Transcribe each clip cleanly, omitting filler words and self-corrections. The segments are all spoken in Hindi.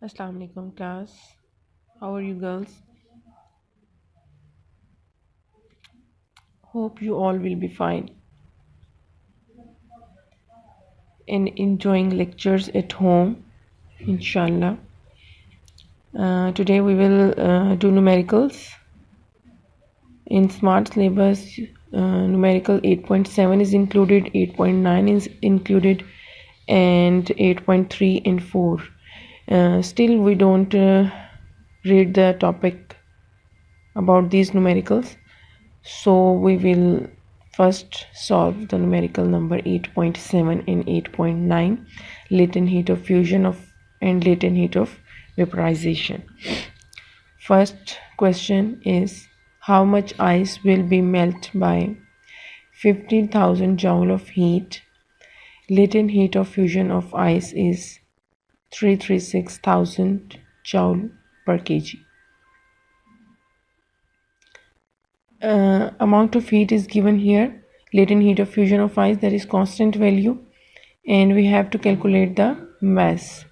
Assalamu alaikum class. How are you girls? Hope you all will be fine and enjoying lectures at home, inshallah. Today we will do numericals. In smart syllabus, numerical 8.7 is included, 8.9 is included, and 8.3 and 4. Still, we don't read the topic about these numericals. So we will first solve the numerical number 8.7 and 8.9, latent heat of fusion and latent heat of vaporization. First question is, how much ice will be melt by 15,000 joule of heat? Latent heat of fusion of ice is 336,000 joule per kg. Amount of heat is given here, latent heat of fusion of ice, that is constant value, and we have to calculate the mass.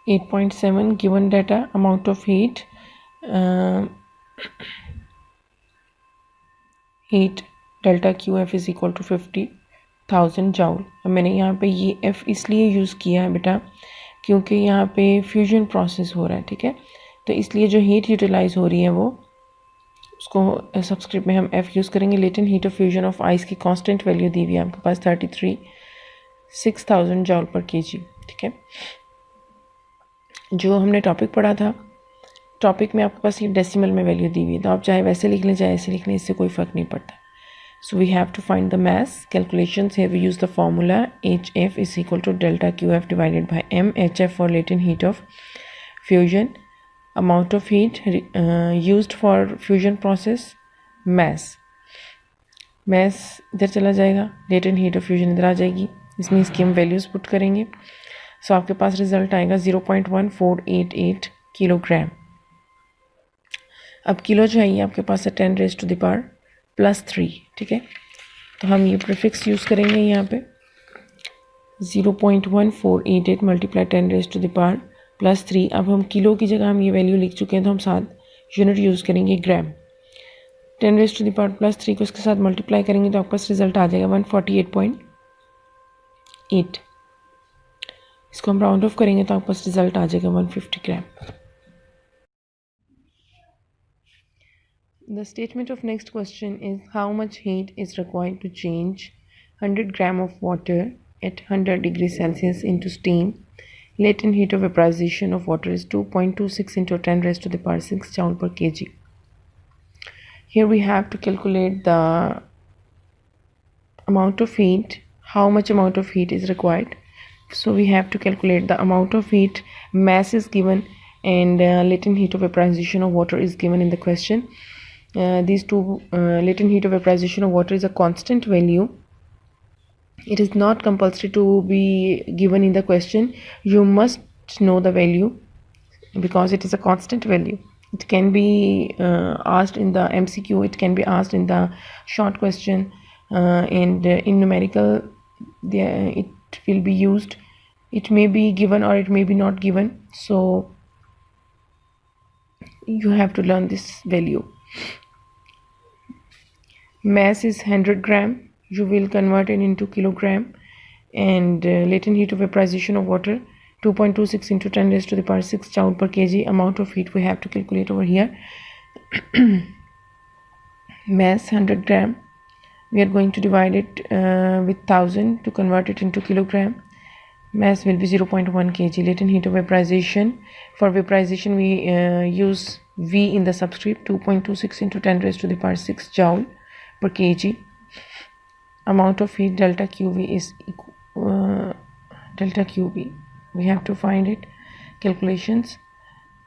Eight 8.7 given data, amount of heat, heat delta QF is equal to 50,000 joule. अब मैंने यहाँ पे ये F इसलिए यूज़ किया है बेटा क्योंकि यहाँ पे फ्यूजन प्रोसेस हो रहा है, ठीक है, तो इसलिए जो हीट यूटिलाइज हो रही है वो उसको सबस्क्रिप्ट में हम F यूज़ करेंगे. Latent heat of fusion of ice की कांस्टेंट वैल्यू दी हुई है आपके पास 6,000 जॉल पर केजी, ठीक है. जो हमने टॉपिक पढ़ा था, टॉपिक में आपके पास ये डेसिमल में वैल्यू दी हुई है, तो आप चाहे वैसे लिख लें चाहे ऐसे लिख लें, इससे कोई फ़र्क नहीं पड़ता. So we have to find the mass calculations. Here we use the formula HF is equal to delta QF divided by M. HF for latent heat of fusion, amount of heat used for fusion process, mass. mass इधर चला जाएगा, latent heat of fusion इधर आ जाएगी, इसमें इसकी हम values पुट करेंगे. So आपके पास रिजल्ट आएगा 0.1488 किलोग्राम. अब किलो जो है ये आपके पास है 10 raised to the power +3, ठीक है. तो हम ये प्रीफिक्स यूज़ करेंगे यहाँ पे 0.1488 multiply 10 raised to the power +3. अब हम किलो की जगह हम ये वैल्यू लिख चुके हैं, तो हम साथ यूनिट यूज़ करेंगे ग्राम. 10 raised to the power +3 को उसके साथ मल्टीप्लाई करेंगे तो आपके पास रिजल्ट आ जाएगा 148.8. इसको हम राउंड ऑफ करेंगे तो आपके पास रिजल्ट आ जाएगा 150 ग्राम. The statement of next question is, how much heat is required to change 100 gram of water at 100 degrees Celsius into steam? Latent heat of vaporization of water is 2.26 into 10 raised to the power 6 joule per kg. Here we have to calculate the amount of heat, how much amount of heat is required. So we have to calculate the amount of heat, mass is given, and latent heat of vaporization of water is given in the question. These two, latent heat of vaporization of water is a constant value. It is not compulsory to be given in the question. You must know the value because it is a constant value. It can be asked in the MCQ, it can be asked in the short question, and in numerical it will be used. It may be given or it may be not given, so you have to learn this value. Mass is 100 gram. You will convert it into kilogram. And latent heat of vaporization of water 2.26 into 10 raised to the power 6 joule per kg. Amount of heat we have to calculate over here. Mass 100 gram. We are going to divide it with 1000 to convert it into kilogram. Mass will be 0.1 kg. Latent heat of vaporization. For vaporization we use V in the subscript, 2.26 into 10 raised to the power 6 joule per kg. Amount of heat delta QV is delta QV. We have to find it. Calculations.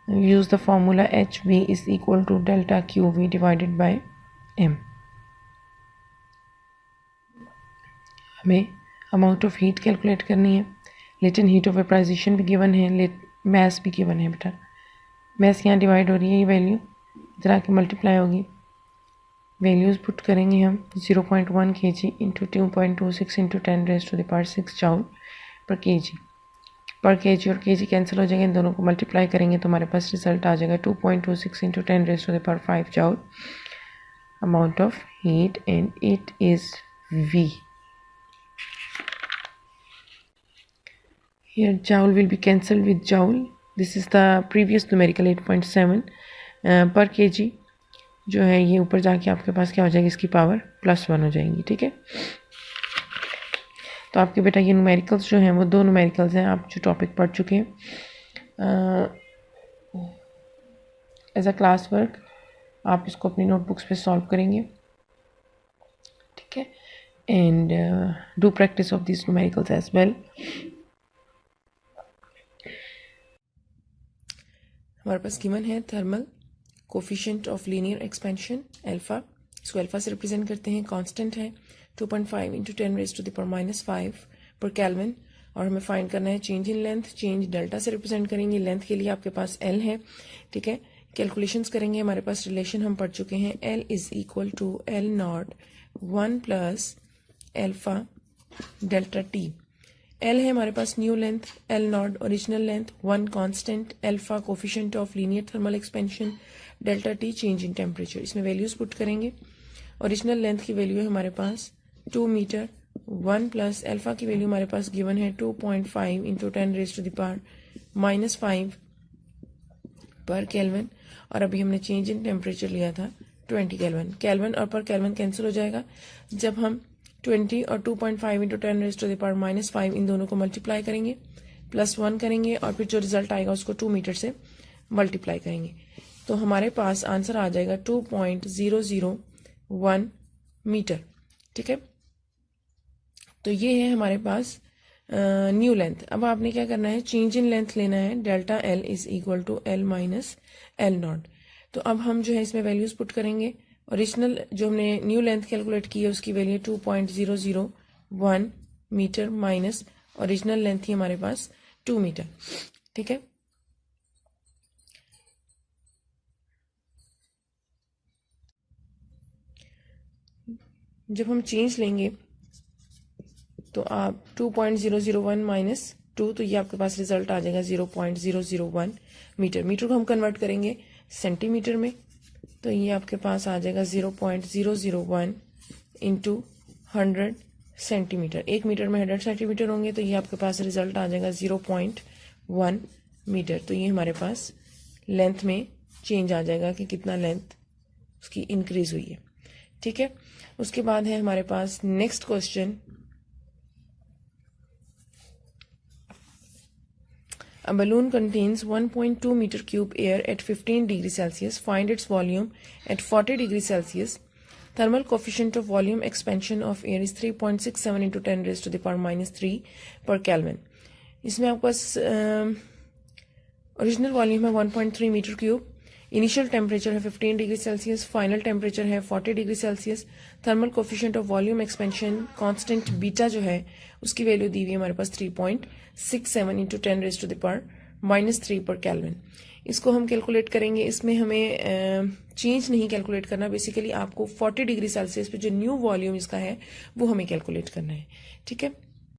Use the formula HV is equal to delta QV divided by M. हमें amount of heat calculate करनी है. Latent heat of vaporization भी given है, mass भी given है बेटा. mass यहाँ divide हो रही है, ये value इधर आके multiply होगी. वैल्यूज़ पुट करेंगे हम 0.1 kg इंटू 2.26 इंटू 10⁻6 जूल पर kg। पर kg और kg कैंसिल हो जाएंगे, इन दोनों को मल्टीप्लाई करेंगे तो हमारे पास रिजल्ट आ जाएगा 2.26 into 10⁻5 joule amount of heat, and it is V. Here joule will be cancelled with joule. This is the previous numerical 8.7 per kg जो है ये ऊपर जाके आपके पास क्या हो जाएगी, इसकी पावर +1 हो जाएंगी। ठीक है, तो आपके बेटा ये न्यूमेरिकल्स जो हैं वो 2 न्यूमेरिकल्स हैं आप जो टॉपिक पढ़ चुके हैं एज अ क्लास वर्क। आप इसको अपनी नोटबुक्स पे सॉल्व करेंगे, ठीक है, and do practice of this numericals as well. हमारे पास गिवन है thermal coefficient of linear expansion alpha. इसको अल्फा से रिप्रेजेंट करते हैं, कांस्टेंट है 2.5 इंटू 10⁻⁵ पर केल्विन, और हमें फाइंड करना है change in length. Change delta से रिप्रेजेंट करेंगे, लेंथ के लिए आपके पास एल है। ठीक है, कैलकुलेशंस करेंगे, हमारे पास रिलेशन हम पढ़ चुके हैं, L is equal to L naught 1 plus alpha delta T. L है हमारे पास new length, L naught original length, 1 constant, alpha coefficient of linear thermal expansion, delta T change in temperature. इसमें वैल्यूज पुट करेंगे। ओरिजिनल लेंथ की वैल्यू है हमारे पास 2 मीटर, 1 प्लस अल्फा की वैल्यू हमारे पास गिवन है 2.5 इंटू 10⁻⁻5 पर केल्विन, और अभी हमने चेंज इन टेम्परेचर लिया था 20 केल्विन। केल्विन और पर केल्विन कैंसिल हो जाएगा जब हम 20 और 2.5 इंटू 10⁻⁻5 इन दोनों को मल्टीप्लाई करेंगे, +1 करेंगे, और फिर जो रिजल्ट आएगा उसको 2 मीटर से मल्टीप्लाई करेंगे, तो हमारे पास आंसर आ जाएगा 2.001 मीटर। ठीक है, तो ये है हमारे पास न्यू लेंथ। अब आपने क्या करना है, चेंज इन लेंथ लेना है, delta L is equal to L minus L not. तो अब हम जो है इसमें वैल्यूज पुट करेंगे। ओरिजिनल जो हमने न्यू लेंथ कैलकुलेट की है उसकी value 2.001 metre minus original length थी हमारे पास 2 मीटर। ठीक है, जब हम चेंज लेंगे तो आप 2.001 माइनस 2, तो ये आपके पास रिजल्ट आ जाएगा 0.001 मीटर। मीटर को हम कन्वर्ट करेंगे सेंटीमीटर में, तो ये आपके पास आ जाएगा 0.001 इंटू 100 सेंटीमीटर। 1 मीटर में 100 सेंटीमीटर होंगे, तो ये आपके पास रिजल्ट आ जाएगा 0.1 मीटर। तो ये हमारे पास लेंथ में चेंज आ जाएगा कि कितना लेंथ उसकी इंक्रीज हुई है। ठीक है, उसके बाद है हमारे पास next question. A balloon contains 1.2 meter cube air at 15 degrees Celsius. Find its volume at 40 degrees Celsius. Thermal coefficient of volume expansion of air is 3.67 into 10⁻³ per Kelvin. इसमें आपके पास ओरिजिनल वॉल्यूम है 1.3 मीटर क्यूब, इनिशियल टेम्परेचर है 15 डिग्री सेल्सियस, फाइनल टेम्परेचर है 40 degree Celsius. Thermal coefficient of volume expansion constant beta जो है उसकी वैल्यू दी हुई है हमारे पास 3.67 इंटू 10⁻³ पर केल्विन। इसको हम कैलकुलेट करेंगे। इसमें हमें चेंज नहीं कैलकुलेट करना, बेसिकली आपको 40 डिग्री सेल्सियस पे जो न्यू वॉल्यूम इसका है वो हमें कैलकुलेट करना है। ठीक है,